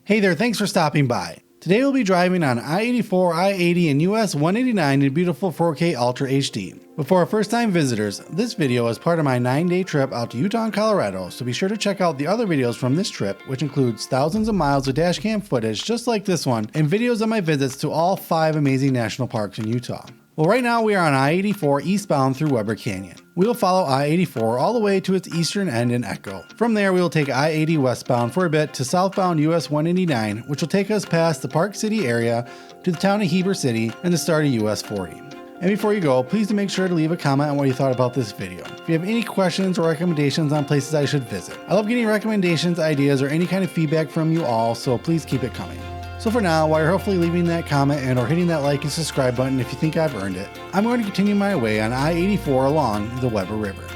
Hey there, thanks for stopping by. Today we'll be driving on I-84, I-80, and US 189 in beautiful 4K Ultra HD. But for our first time visitors, this video is part of my 9-day trip out to Utah and Colorado, so be sure to check out the other videos from this trip, which includes thousands of miles of dashcam footage just like this one, and videos of my visits to all 5 amazing national parks in Utah. Well, right now we are on I-84 eastbound through Heber Canyon. We will follow I-84 all the way to its eastern end in Echo. From there, we will take I-80 westbound for a bit to Southbound US 189, which will take us past the Park City area to the town of Heber City and the start of US 40. And before you go, please do make sure to leave a comment on what you thought about this video. If you have any questions or recommendations on places I should visit. I love getting recommendations, ideas, or any kind of feedback from you all, so please keep it coming. So for now, while you're hopefully leaving that comment and or hitting that like and subscribe button if you think I've earned it, I'm going to continue my way on I-84 along the Heber River.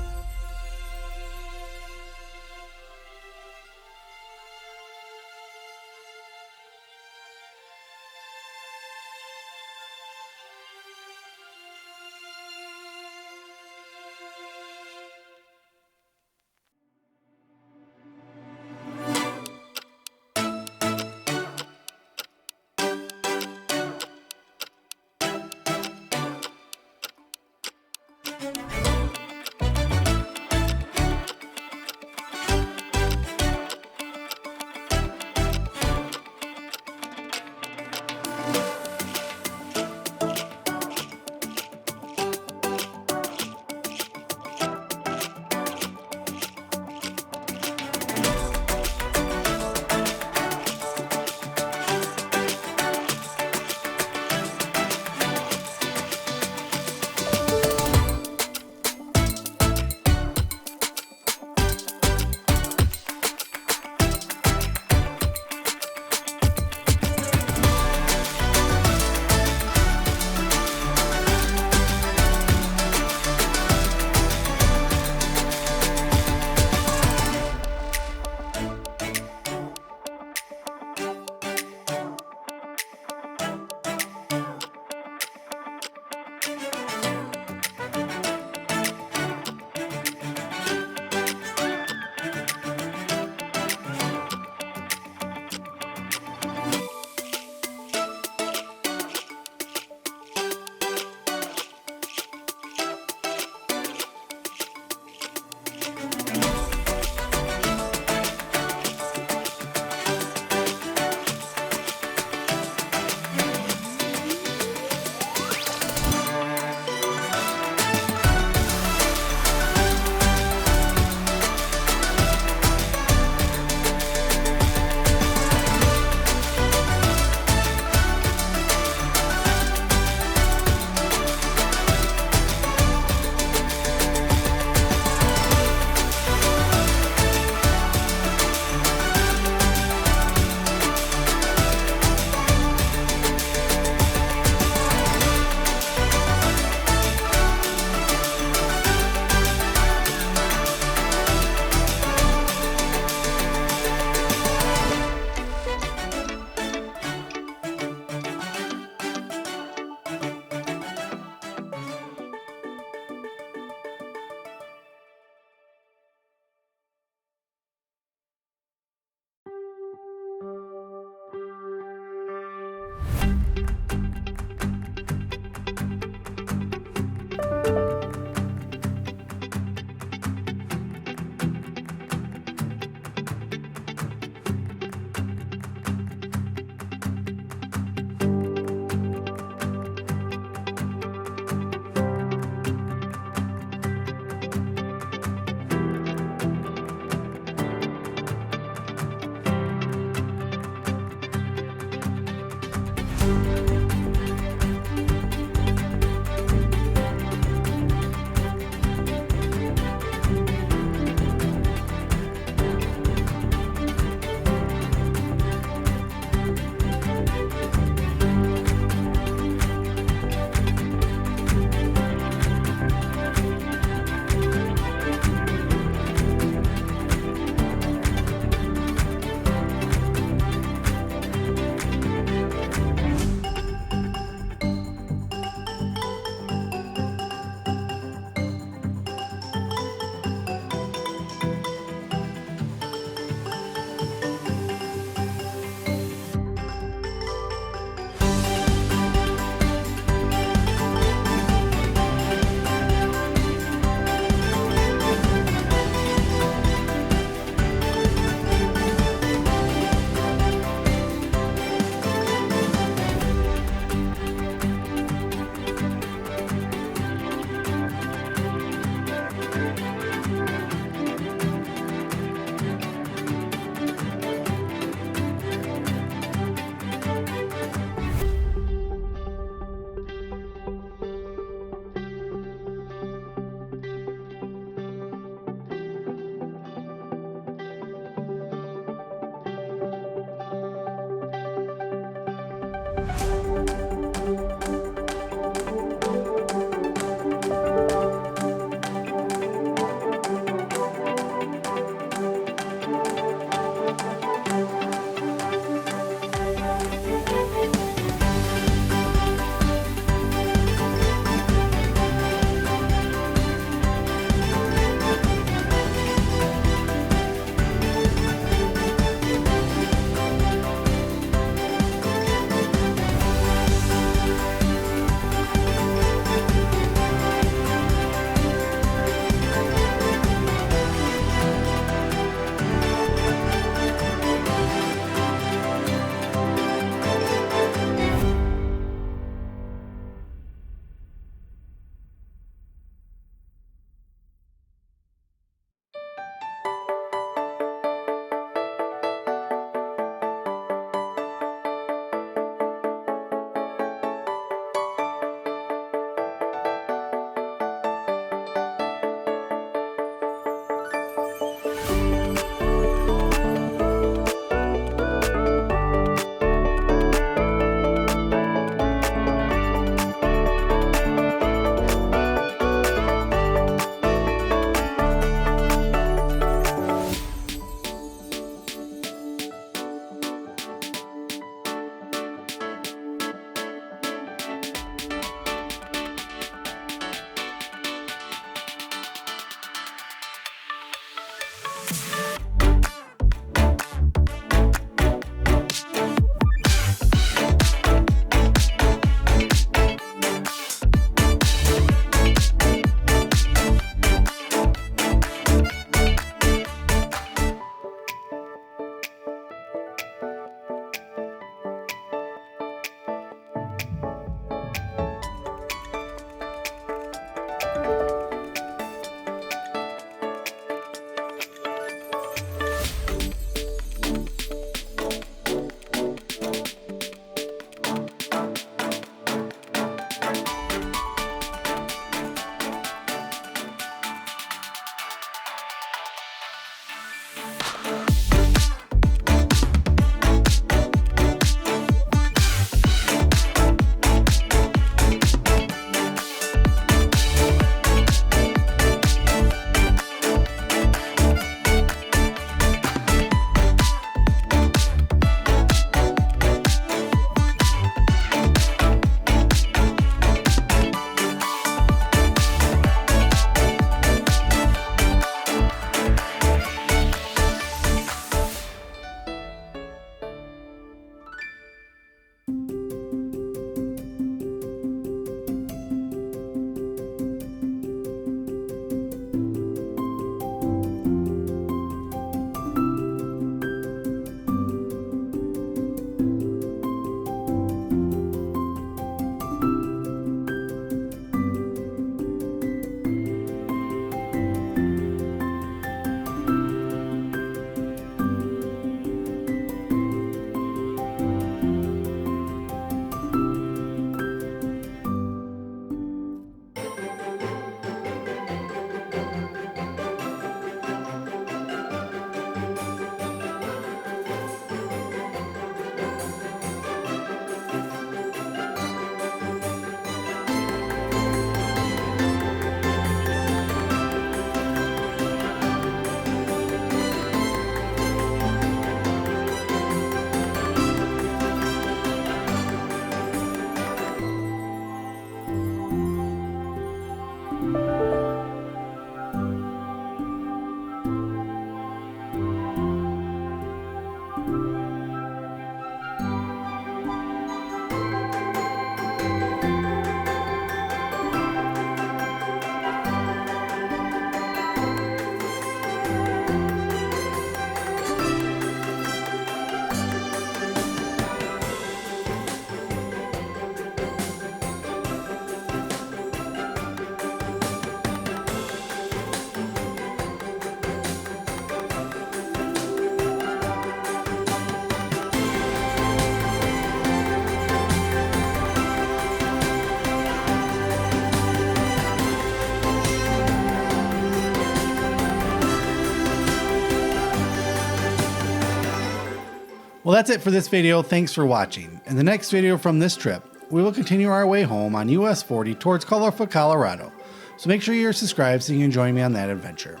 Well, that's it for this video. Thanks for watching. In the next video from this trip, we will continue our way home on US 40 towards Colorful, Colorado. So make sure you're subscribed so you can join me on that adventure.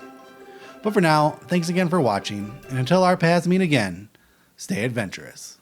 But for now, thanks again for watching, and until our paths meet again, stay adventurous.